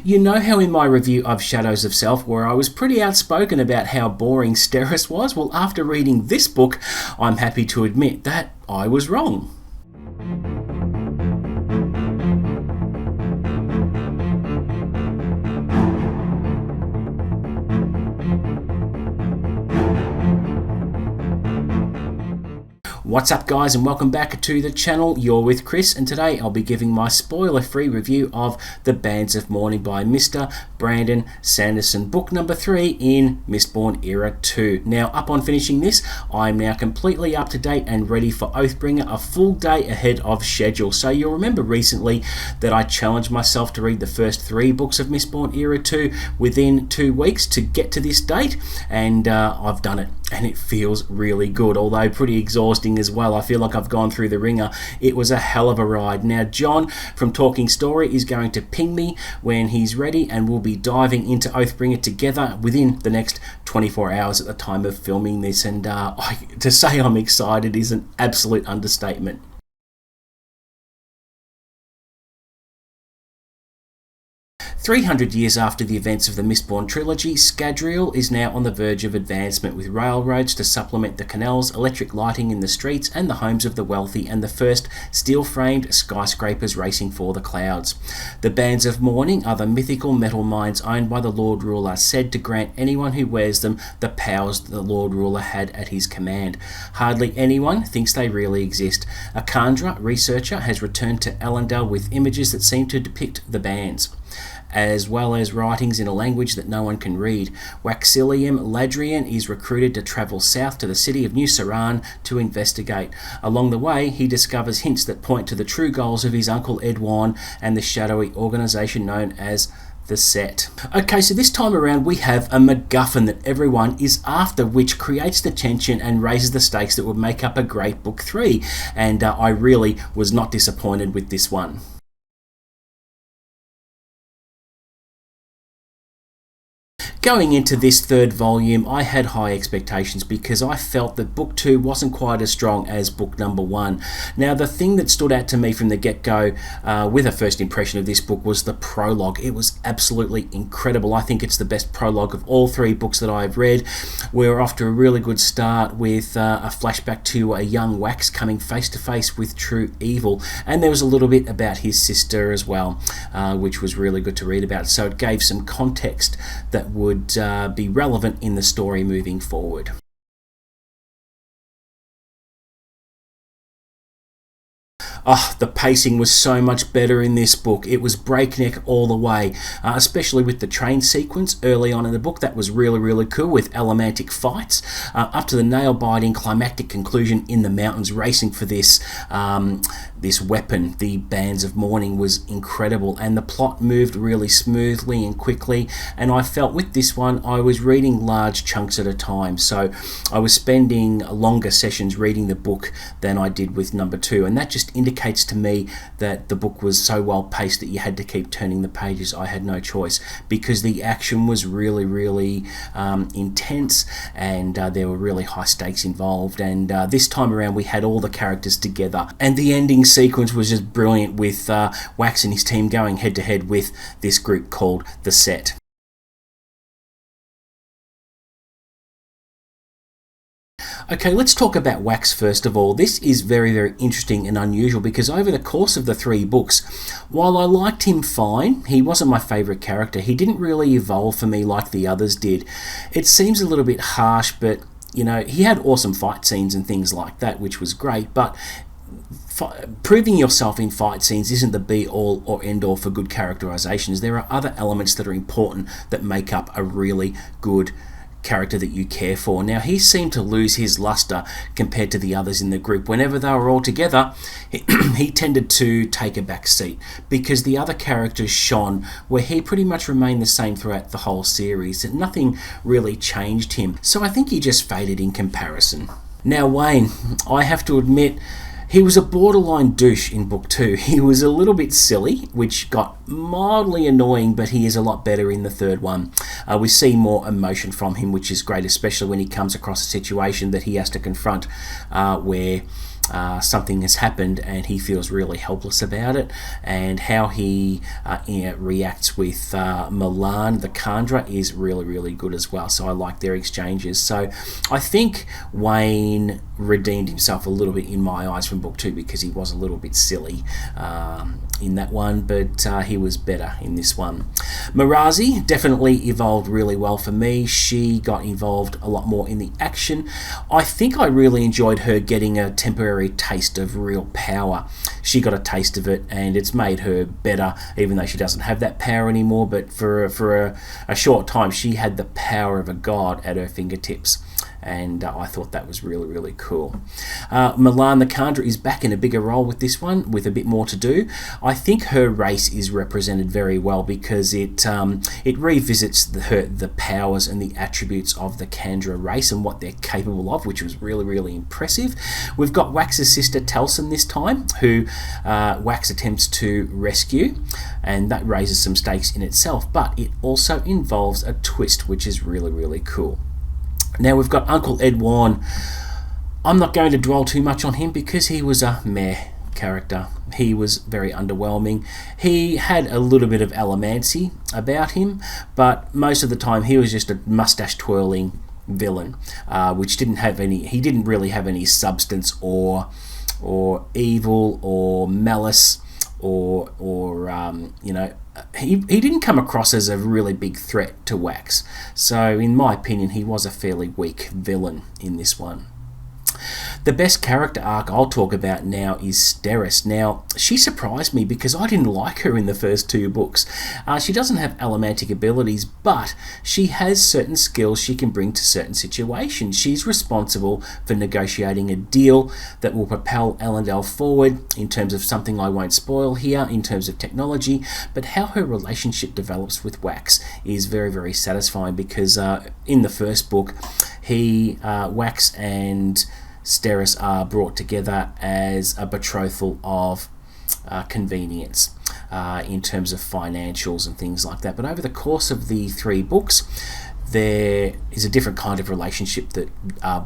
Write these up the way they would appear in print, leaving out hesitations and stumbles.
You know how in my review of Shadows of Self, where I was pretty outspoken about how boring Steris was? Well, after reading this book, I'm happy to admit that I was wrong. What's up guys, and welcome back to the channel. You're with Chris, and today I'll be giving my spoiler-free review of The Bands of Mourning by Mr. Brandon Sanderson, book number 3 in Mistborn Era 2. Now, up on finishing this, I'm now completely up to date and ready for Oathbringer, a full day ahead of schedule. So you'll remember recently that I challenged myself to read the first 3 books of Mistborn Era 2 within 2 weeks to get to this date, and I've done it, and it feels really good, although pretty exhausting as well. I feel like I've gone through the ringer. It was a hell of a ride. Now, John from Talking Story is going to ping me when he's ready, and we'll be diving into Oathbringer together within the next 24 hours at the time of filming this, and to say I'm excited is an absolute understatement. 300 years after the events of the Mistborn trilogy, Scadrial is now on the verge of advancement, with railroads to supplement the canals, electric lighting in the streets and the homes of the wealthy, and the first steel-framed skyscrapers racing for the clouds. The Bands of Mourning are the mythical metal mines owned by the Lord Ruler, said to grant anyone who wears them the powers the Lord Ruler had at his command. Hardly anyone thinks they really exist. A Kandra researcher has returned to Elendel with images that seem to depict the bands, as well as writings in a language that no one can read. Waxilium Ladrian is recruited to travel south to the city of New Saran to investigate. Along the way, he discovers hints that point to the true goals of his uncle Edwan and the shadowy organisation known as the Set. Okay, so this time around we have a MacGuffin that everyone is after, which creates the tension and raises the stakes that would make up a great book 3, and I really was not disappointed with this one. Going into this 3rd volume, I had high expectations because I felt that book 2 wasn't quite as strong as book number 1. Now, the thing that stood out to me from the get-go with a first impression of this book was the prologue. It was absolutely incredible. I think it's the best prologue of all 3 books that I've read. We're off to a really good start with a flashback to a young Wax coming face to face with true evil, and there was a little bit about his sister as well, which was really good to read about. So it gave some context that would be relevant in the story moving forward. The pacing was so much better in this book. It was breakneck all the way, especially with the train sequence early on in the book. That was really, really cool, with elementic fights, up to the nail-biting climactic conclusion in the mountains, racing for this this weapon, the Bands of Mourning, was incredible, and the plot moved really smoothly and quickly, and I felt with this one I was reading large chunks at a time, so I was spending longer sessions reading the book than I did with number 2, and that just indicates to me that the book was so well paced that you had to keep turning the pages. I had no choice, because the action was really, really intense, and there were really high stakes involved, and this time around we had all the characters together, and the ending sequence was just brilliant, with Wax and his team going head to head with this group called the Set. Okay, let's talk about Wax first of all. This is very, very interesting and unusual because over the course of the 3 books, while I liked him fine, he wasn't my favourite character. He didn't really evolve for me like the others did. It seems a little bit harsh, but you know, he had awesome fight scenes and things like that, which was great, but proving yourself in fight scenes isn't the be-all or end-all for good characterizations. There are other elements that are important that make up a really good character that you care for. Now, he seemed to lose his luster compared to the others in the group. Whenever they were all together, he tended to take a back seat because the other characters shone, where he pretty much remained the same throughout the whole series, and nothing really changed him. So I think he just faded in comparison. Now, Wayne, I have to admit, he was a borderline douche in book 2. He was a little bit silly, which got mildly annoying, but he is a lot better in the 3rd one. We see more emotion from him, which is great, especially when he comes across a situation that he has to confront where something has happened and he feels really helpless about it, and how he reacts with Milan, the Kandra, is really, really good as well. So I like their exchanges. So I think Wayne redeemed himself a little bit in my eyes from book 2 because he was a little bit silly in that one, but he was better in this one. Marazi definitely evolved really well for me. She got involved a lot more in the action. I think I really enjoyed her getting a temporary taste of real power. She got a taste of it and it's made her better, even though she doesn't have that power anymore, but for a short time she had the power of a god at her fingertips, and I thought that was really, really cool. Milan the Kandra is back in a bigger role with this one, with a bit more to do. I think her race is represented very well because it revisits the powers and the attributes of the Kandra race and what they're capable of, which was really, really impressive. We've got Wax's sister Telson this time, who Wax attempts to rescue, and that raises some stakes in itself, but it also involves a twist, which is really, really cool. Now we've got Uncle Ed Warne. I'm not going to dwell too much on him because he was a meh character. He was very underwhelming. He had a little bit of allomancy about him, but most of the time he was just a mustache twirling villain, which didn't have any. He didn't really have any substance or evil or malice or he didn't come across as a really big threat to Wax. So in my opinion, he was a fairly weak villain in this one. The best character arc I'll talk about now is Steris. Now, she surprised me because I didn't like her in the first 2 books. She doesn't have allomantic abilities, but she has certain skills she can bring to certain situations. She's responsible for negotiating a deal that will propel Ellendale forward in terms of something I won't spoil here, in terms of technology, but how her relationship develops with Wax is very, very satisfying because in the first book, Wax and Steris are brought together as a betrothal of convenience in terms of financials and things like that. But over the course of the 3 books, there is a different kind of relationship that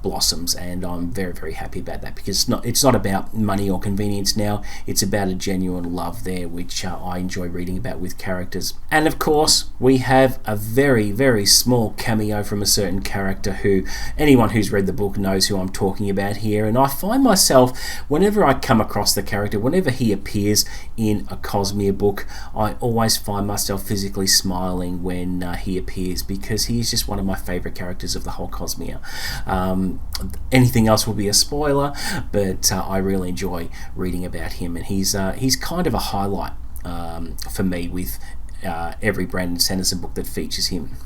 blossoms, and I'm very, very happy about that because it's not about money or convenience now. It's about a genuine love there, which I enjoy reading about with characters. And of course, we have a very, very small cameo from a certain character who anyone who's read the book knows who I'm talking about here, and I find myself, whenever I come across the character, whenever he appears in a Cosmere book, I always find myself physically smiling when he appears because he's just one of my favourite characters of the whole Cosmere. Anything else will be a spoiler, but I really enjoy reading about him, and he's kind of a highlight for me with every Brandon Sanderson book that features him.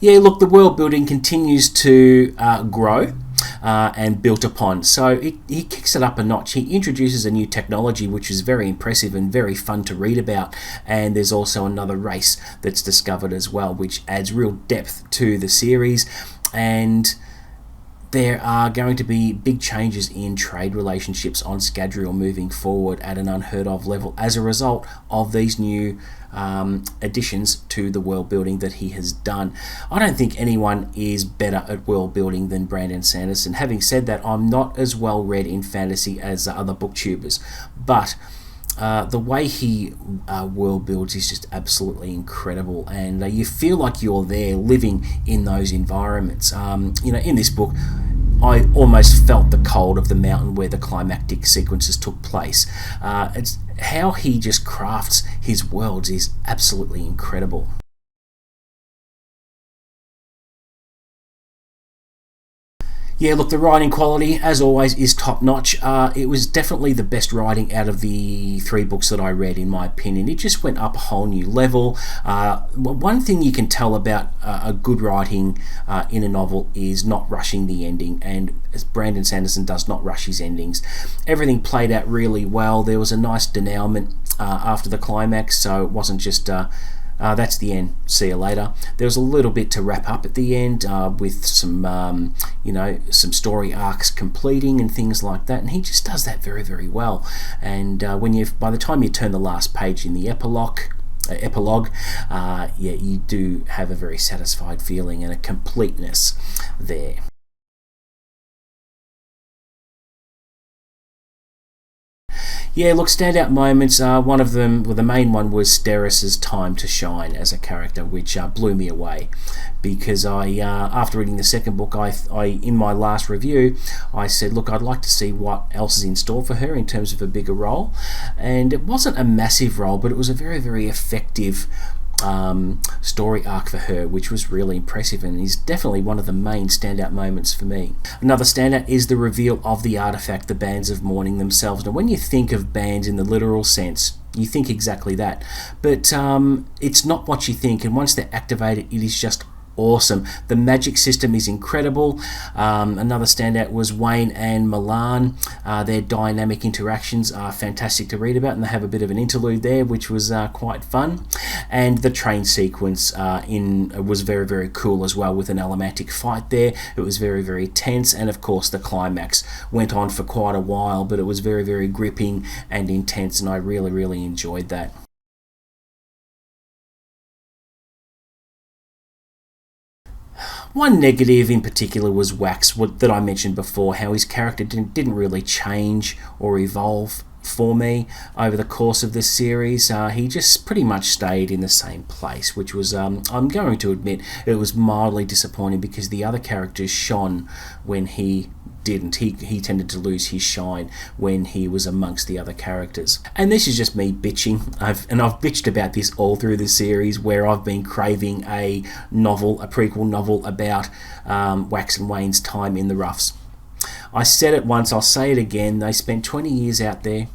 Yeah, look, the world building continues to grow and built upon. So he kicks it up a notch. He introduces a new technology which is very impressive and very fun to read about, and there's also another race that's discovered as well, which adds real depth to the series. And there are going to be big changes in trade relationships on Scadrial moving forward at an unheard of level as a result of these new additions to the world building that he has done. I don't think anyone is better at world building than Brandon Sanderson. Having said that, I'm not as well read in fantasy as other booktubers, but the way he world builds is just absolutely incredible, and you feel like you're there living in those environments. In this book, I almost felt the cold of the mountain where the climactic sequences took place. It's how he just crafts his worlds is absolutely incredible. Yeah, look, the writing quality, as always, is top-notch. It was definitely the best writing out of the 3 books that I read, in my opinion. It just went up a whole new level. One thing you can tell about a good writing in a novel is not rushing the ending, and as Brandon Sanderson does not rush his endings. Everything played out really well. There was a nice denouement after the climax, so it wasn't just... that's the end, see you later. There was a little bit to wrap up at the end with some some story arcs completing and things like that, and he just does that very, very well. And by the time you turn the last page in the epilogue, you do have a very satisfied feeling and a completeness there. Yeah, look, standout moments. One of them, well, the main one was Steris's time to shine as a character, which blew me away. Because after reading the second book, I in my last review, I said, look, I'd like to see what else is in store for her in terms of a bigger role, and it wasn't a massive role, but it was a very, very effective story arc for her, which was really impressive and is definitely one of the main standout moments for me. Another standout is the reveal of the artifact, the Bands of Mourning themselves. Now, when you think of bands in the literal sense, you think exactly that, but it's not what you think, and once they're activated, it is just awesome. The magic system is incredible. Another standout was Wayne and Milan. Their dynamic interactions are fantastic to read about, and they have a bit of an interlude there, which was quite fun. And the train sequence was very, very cool as well, with an allomantic fight there. It was very, very tense, and of course the climax went on for quite a while, but it was very, very gripping and intense, and I really, really enjoyed that. One negative in particular was Wax, that I mentioned before, how his character didn't really change or evolve for me over the course of this series. He just pretty much stayed in the same place, which was, I'm going to admit, it was mildly disappointing, because the other characters shone when he didn't. He tended to lose his shine when he was amongst the other characters. And this is just me bitching. I've bitched about this all through the series, where I've been craving a prequel novel about Wax and Wayne's time in the Roughs. I said it once, I'll say it again, they spent 20 years out there.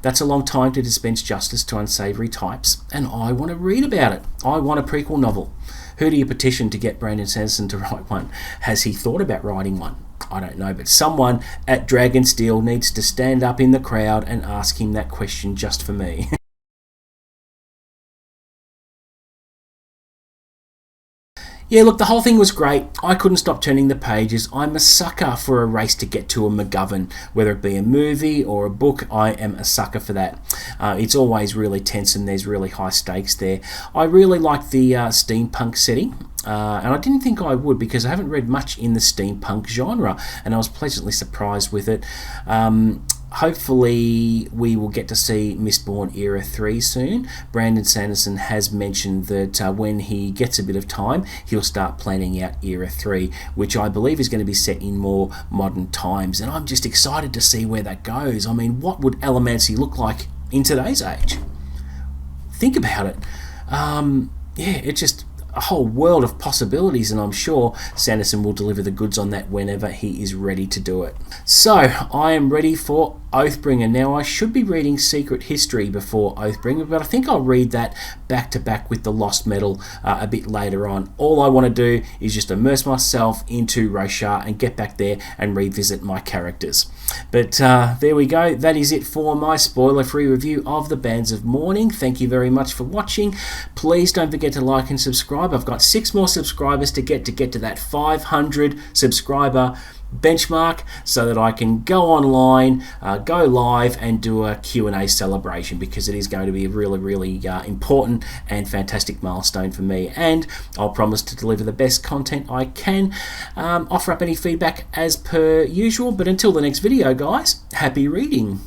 That's a long time to dispense justice to unsavoury types, and I want to read about it. I want a prequel novel. Who do you petition to get Brandon Sanderson to write one? Has he thought about writing one? I don't know, but someone at Dragonsteel needs to stand up in the crowd and ask him that question just for me. Yeah, look, the whole thing was great. I couldn't stop turning the pages. I'm a sucker for a race to get to a MacGuffin, whether it be a movie or a book. I am a sucker for that. It's always really tense, and there's really high stakes there. I really like the steampunk setting, and I didn't think I would, because I haven't read much in the steampunk genre, and I was pleasantly surprised with it. Hopefully we will get to see Mistborn Era 3 soon. Brandon Sanderson has mentioned that when he gets a bit of time, he'll start planning out Era 3, which I believe is going to be set in more modern times, and I'm just excited to see where that goes. I mean, what would Allomancy look like in today's age? Think about it. It's just a whole world of possibilities, and I'm sure Sanderson will deliver the goods on that whenever he is ready to do it. So, I am ready for Oathbringer. Now, I should be reading Secret History before Oathbringer, but I think I'll read that back to back with the Lost Metal a bit later on. All I want to do is just immerse myself into Roshar and get back there and revisit my characters. But there we go. That is it for my spoiler-free review of The Bands of Mourning. Thank you very much for watching. Please don't forget to like and subscribe. I've got 6 more subscribers to get to that 500 subscriber benchmark, so that I can go online, go live, and do a Q&A celebration, because it is going to be a really, really important and fantastic milestone for me, and I'll promise to deliver the best content I can, offer up any feedback as per usual. But until the next video, guys, happy reading.